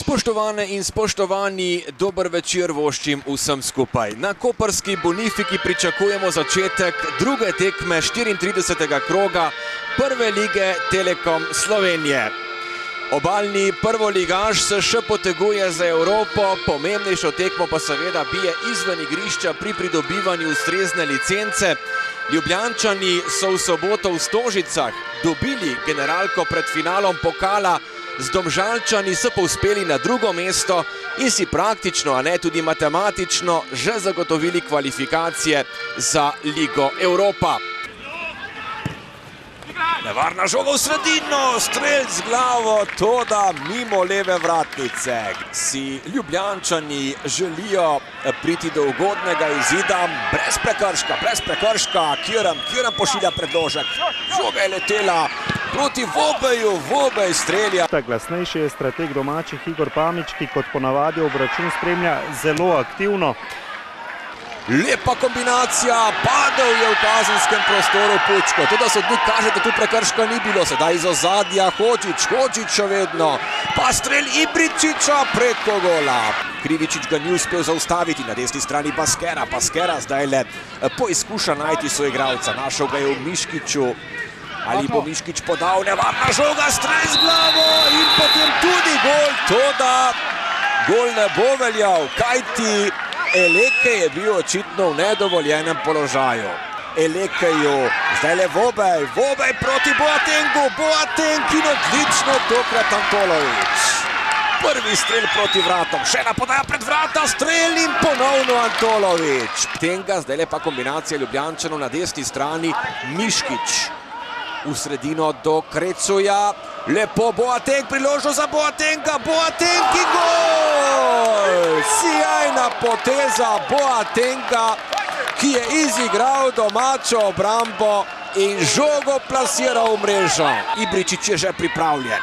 Spoštovane in spoštovani, dober večer voščim vsem skupaj. Na koprski Bonifiki pričakujemo začetek druge tekme 34. kroga prve lige Telekom Slovenije. Obalni prvoligaš se še poteguje za Evropo, pomembnejšo tekmo pa seveda bije izven igrišča pri pridobivanju ustrezne licence. Ljubljančani so v soboto v Stožicah dobili generalko pred finalom pokala, z Domžalčani so povzpeli na drugo mesto in si praktično, a ne tudi matematično, že zagotovili kvalifikacije za Ligo Evropa. Nevarna žoga v sredino, strel z glavo, toda mimo leve vratnice. Si Ljubljančani želijo priti do ugodnega izida, brez prekrška, Kieran pošilja predložek. Žoga je letela proti Vobeju, Vobej strelja. Glasnejši je strateg domačih Igor Pamič, ki kot ponavadi obračun spremlja zelo aktivno. Lepa kombinacija, padel je v kazenskem prostoru Pučko. Tudi sodnik kaže, da tu prekrška ni bilo. Sedaj iz ozadja Hodžić še vedno. Pa strel Ibričića preko gola. Krivičić ga ni uspel zaustaviti, na desni strani Baskera. Baskera zdaj le poizkuša najti soigralca. Našel ga je v Miškiću. Ali bo Miškić podal, nevarna žoga, strel z glavo in potem tudi gol. Toda gol ne bo veljal, kajti Eleke je bil očitno v nedovoljenem položaju. Elekeju, zdaj le Vobej proti Boatengu, Boateng in odlično tokrat Antolović. Prvi strel proti vratom, še ena podaja pred vrata, strel in ponovno Antolović. Tenga, zdaj le pa kombinacija Ljubljančanov na desni strani, Miškić. V sredino do Krecuja, lepo Boateng, priložnost za Boatenga, Boateng in gol! Sjajna poteza Boatenga, ki je izigral domačo obrambo in žogo plasiral v mrežo. Ibričić je že pripravljen.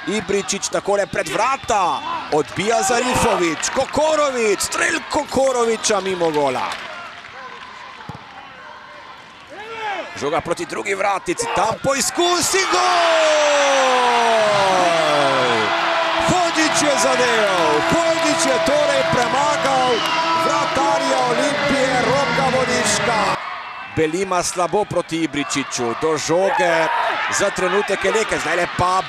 Ibričić takole pred vrata, odbija Zarifović, Kokorović, strel Kokorovića mimo gola. Žoga proti drugi vratici, tam poizkusi gol! Hodžić je zadeval, Hodžić je torej premagal vratarja Olimpije Roka Vodiška. Belima slabo proti Ibričiću, do žoge za trenutek Eleke, zdaj le pa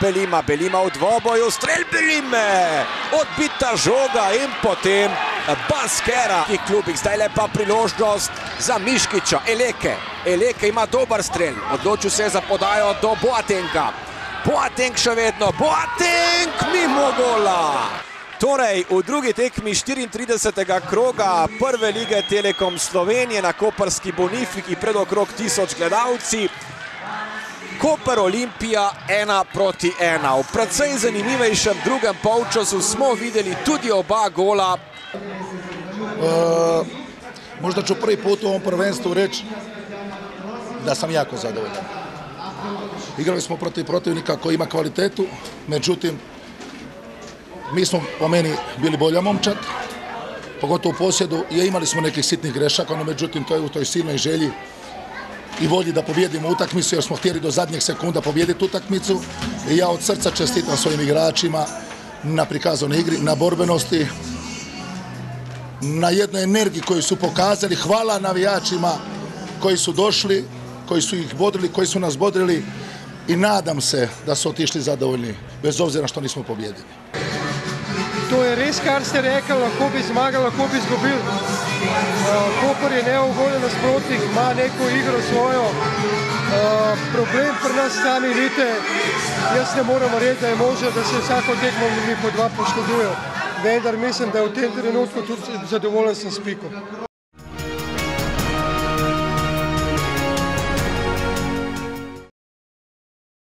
Belima v dvoboju, strel Belime, odbita žoga in potem Baskera. Klubik, zdaj le pa priložnost za Miškića, Eleke ima dober strel, odločil se za podajo do Boatenga. Boateng še vedno, Boateng mimo gola. Torej, v drugi tekmi 34. kroga prve lige Telekom Slovenije na koprski Bonifiki pred okrog 1000 gledalci. Koper Olimpija 1-1. V precej zanimivejšem drugem polčasu smo videli tudi oba gola. Možda ću prvi put u ovom prvenstvu reći da sam jako zadovoljan. Igrali smo protiv protivnika koji ima kvalitetu, međutim, mi smo po meni bili bolja momčad, pogotovo u posjedu, i imali smo nekih sitnih grešaka, no međutim to je u toj silnoj želji i volji da pobjedimo utakmicu, jer smo htjeli do zadnjeg sekunda pobjediti utakmicu. I ja od srca čestitam svojim igračima na prikazanoj igri, na borbenosti, na jednoj energiji koju su pokazali. Hvala navijačima koji su došli, koji su ih bodrili, koji su nas bodrili i nadam se da su otišli zadovoljni, bez obzira što nismo pobjedili. To je res, kar ste rekli, lahko bi zmagali, lahko bi izgubili. Koper je neugoden nasprotnik, ima neko igro svojo. Problem pri nas sami vidite, jaz ne moram reči, da je možno, da se vsako tekmo mi po dva poškodujejo. Vendar mislim, da je v tem trenutku tudi zadovoljen sem s Piko.